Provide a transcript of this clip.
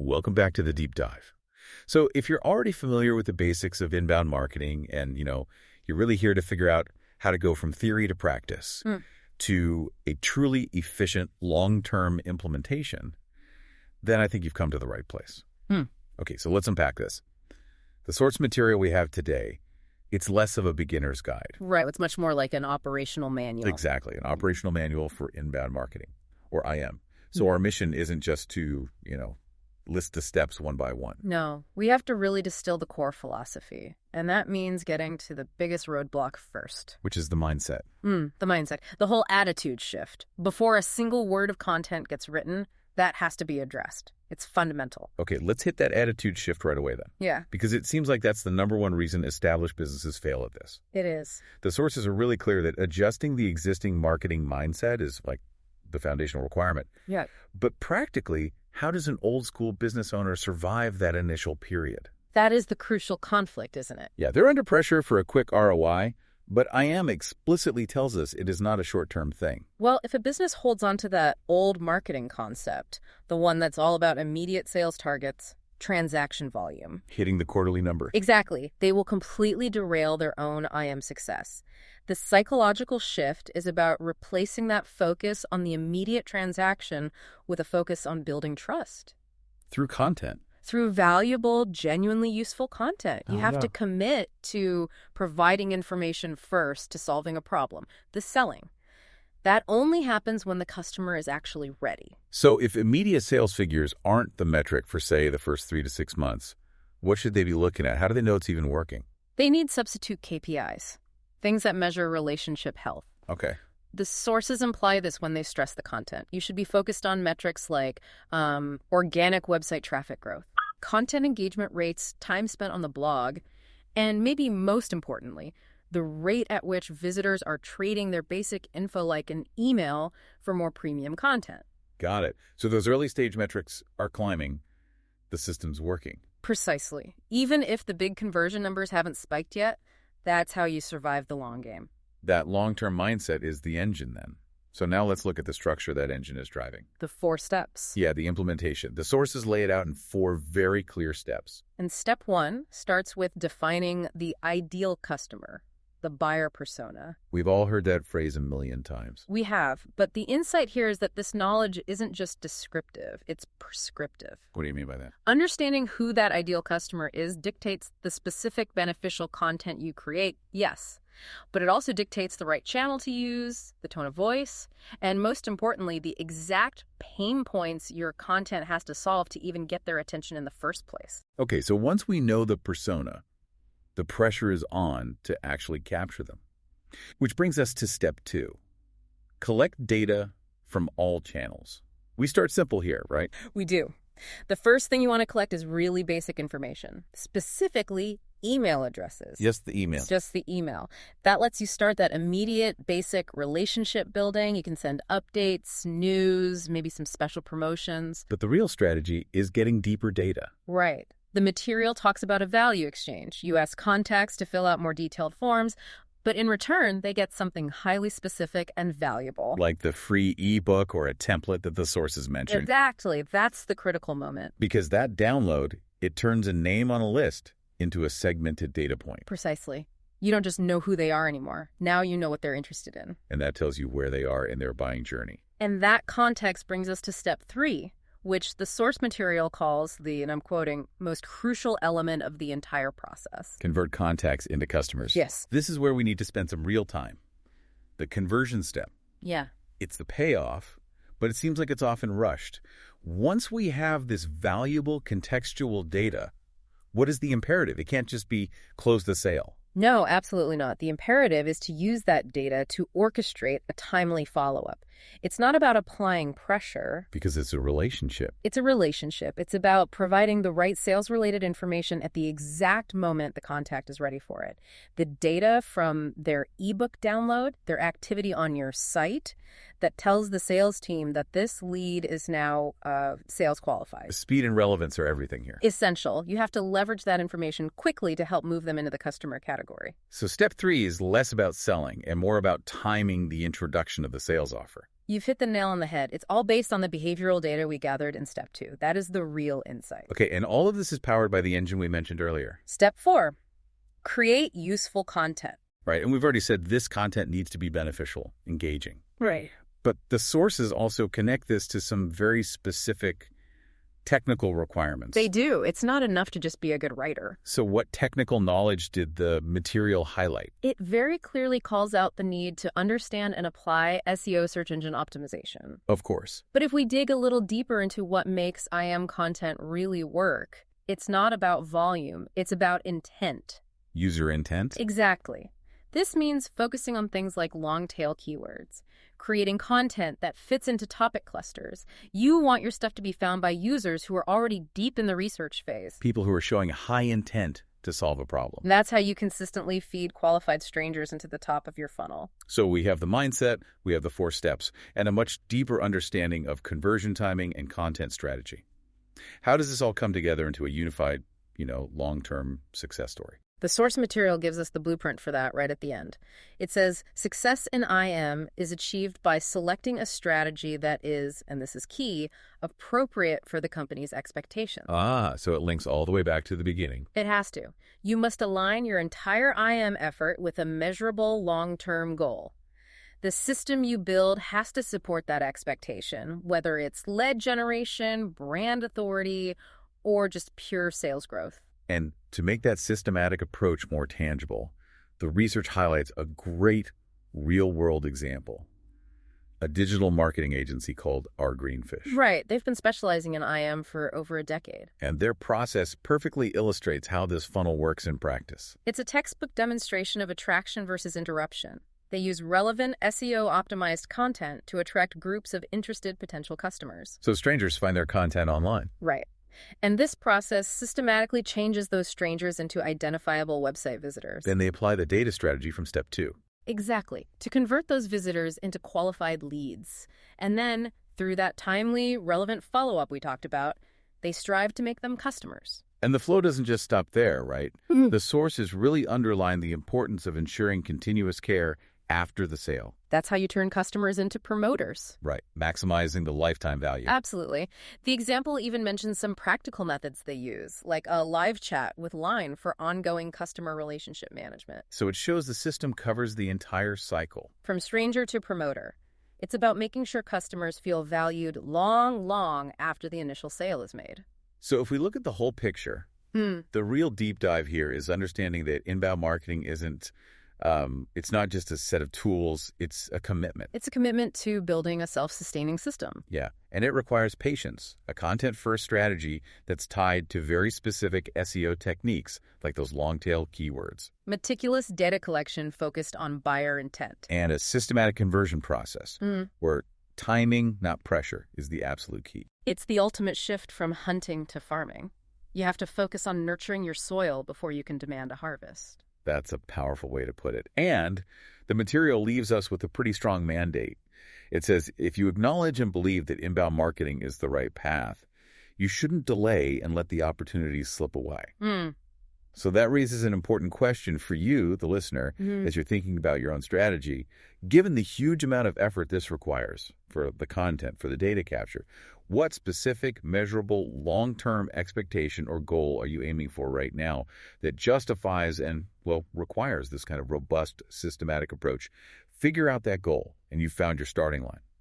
Welcome back to the deep dive. So if you're already familiar with the basics of inbound marketing and, you're really here to figure out how to go from theory to practice to a truly efficient long-term implementation, then I think you've come to the right place. Okay, so let's unpack this. The source material we have today, it's less of a beginner's guide. Right, it's much more like an operational manual. Exactly, an operational manual for inbound marketing, or IM. So our mission isn't just to, list the steps one by one. No, we have to really distill the core philosophy. And that means getting to the biggest roadblock first. Which is the mindset. The mindset. The whole attitude shift. Before a single word of content gets written, that has to be addressed. It's fundamental. Okay, let's hit that attitude shift right away then. Yeah. Because it seems like that's the number one reason established businesses fail at this. It is. The sources are really clear that adjusting the existing marketing mindset is like the foundational requirement. Yeah. But practically, how does an old school business owner survive that initial period? That is the crucial conflict, isn't it? Yeah, they're under pressure for a quick ROI, but IM explicitly tells us it is not a short-term thing. Well, if a business holds on to that old marketing concept, the one that's all about immediate sales targets, transaction volume. Hitting the quarterly number. Exactly. They will completely derail their own IM success. The psychological shift is about replacing that focus on the immediate transaction with a focus on building trust. Through content. Through valuable, genuinely useful content. You have to commit to providing information first to solving a problem, the selling. That only happens when the customer is actually ready. So if immediate sales figures aren't the metric for, say, the first 3 to 6 months, what should they be looking at? How do they know it's even working? They need substitute KPIs, things that measure relationship health. Okay. The sources imply this when they stress the content. You should be focused on metrics like organic website traffic growth, content engagement rates, time spent on the blog, and maybe most importantly, the rate at which visitors are trading their basic info like an email for more premium content. Got it. So those early stage metrics are climbing. The system's working. Precisely. Even if the big conversion numbers haven't spiked yet, that's how you survive the long game. That long-term mindset is the engine then. So now let's look at the structure that engine is driving. The 4 steps. Yeah, the implementation. The sources lay it out in 4 very clear steps. And step 1 starts with defining the ideal customer, the buyer persona. We've all heard that phrase a million times. We have, but the insight here is that this knowledge isn't just descriptive, it's prescriptive. What do you mean by that? Understanding who that ideal customer is dictates the specific beneficial content you create, yes. But it also dictates the right channel to use, the tone of voice, and most importantly, the exact pain points your content has to solve to even get their attention in the first place. Okay, so once we know the persona, the pressure is on to actually capture them. Which brings us to step 2. Collect data from all channels. We start simple here, right? We do. The first thing you want to collect is really basic information, specifically email addresses. Yes, the email. Just the email. That lets you start that immediate basic relationship building. You can send updates, news, maybe some special promotions. But the real strategy is getting deeper data. Right. The material talks about a value exchange. You ask contacts to fill out more detailed forms, but in return, they get something highly specific and valuable. Like the free ebook or a template that the sources mentioned. Exactly. That's the critical moment. Because that download, it turns a name on a list into a segmented data point. Precisely. You don't just know who they are anymore. Now you know what they're interested in. And that tells you where they are in their buying journey. And that context brings us to step 3, which the source material calls the, and I'm quoting, most crucial element of the entire process. Convert contacts into customers. Yes. This is where we need to spend some real time. The conversion step. Yeah. It's the payoff, but it seems like it's often rushed. Once we have this valuable contextual data, what is the imperative? It can't just be close the sale. No, absolutely not. The imperative is to use that data to orchestrate a timely follow-up. It's not about applying pressure. Because it's a relationship. It's a relationship. It's about providing the right sales-related information at the exact moment the contact is ready for it. The data from their ebook download, their activity on your site, that tells the sales team that this lead is now sales qualified. Speed and relevance are everything here. Essential. You have to leverage that information quickly to help move them into the customer category. So step 3 is less about selling and more about timing the introduction of the sales offer. You've hit the nail on the head. It's all based on the behavioral data we gathered in step 2. That is the real insight. Okay, and all of this is powered by the engine we mentioned earlier. Step 4, create useful content. Right, and we've already said this content needs to be beneficial, engaging. Right. But the sources also connect this to some very specific technical requirements. They do. It's not enough to just be a good writer. So what technical knowledge did the material highlight? It very clearly calls out the need to understand and apply SEO search engine optimization. Of course. But if we dig a little deeper into what makes IM content really work, it's not about volume, it's about intent. User intent? Exactly. This means focusing on things like long-tail keywords, creating content that fits into topic clusters. You want your stuff to be found by users who are already deep in the research phase. People who are showing high intent to solve a problem. That's how you consistently feed qualified strangers into the top of your funnel. So we have the mindset, we have the 4 steps, and a much deeper understanding of conversion timing and content strategy. How does this all come together into a unified, long-term success story? The source material gives us the blueprint for that right at the end. It says, success in IM is achieved by selecting a strategy that is, and this is key, appropriate for the company's expectations. So it links all the way back to the beginning. It has to. You must align your entire IM effort with a measurable long-term goal. The system you build has to support that expectation, whether it's lead generation, brand authority, or just pure sales growth. And to make that systematic approach more tangible, the research highlights a great real-world example. A digital marketing agency called Our Greenfish. Right. They've been specializing in IM for over a decade. And their process perfectly illustrates how this funnel works in practice. It's a textbook demonstration of attraction versus interruption. They use relevant SEO-optimized content to attract groups of interested potential customers. So strangers find their content online. Right. And this process systematically changes those strangers into identifiable website visitors. Then they apply the data strategy from step 2. Exactly. To convert those visitors into qualified leads. And then, through that timely, relevant follow-up we talked about, they strive to make them customers. And the flow doesn't just stop there, right? The sources really underline the importance of ensuring continuous care after the sale. That's how you turn customers into promoters. Right, maximizing the lifetime value. Absolutely. The example even mentions some practical methods they use, like a live chat with Line for ongoing customer relationship management. So it shows the system covers the entire cycle. From stranger to promoter. It's about making sure customers feel valued long after the initial sale is made. So if we look at the whole picture, the real deep dive here is understanding that inbound marketing isn't it's not just a set of tools, it's a commitment. It's a commitment to building a self-sustaining system. Yeah, and it requires patience, a content-first strategy that's tied to very specific SEO techniques, like those long-tail keywords. Meticulous data collection focused on buyer intent. And a systematic conversion process, where timing, not pressure, is the absolute key. It's the ultimate shift from hunting to farming. You have to focus on nurturing your soil before you can demand a harvest. That's a powerful way to put it. And the material leaves us with a pretty strong mandate. It says, if you acknowledge and believe that inbound marketing is the right path, you shouldn't delay and let the opportunities slip away. So that raises an important question for you, the listener, as you're thinking about your own strategy. Given the huge amount of effort this requires for the content, for the data capture, what specific, measurable, long-term expectation or goal are you aiming for right now that justifies and, requires this kind of robust, systematic approach? Figure out that goal, and you've found your starting line.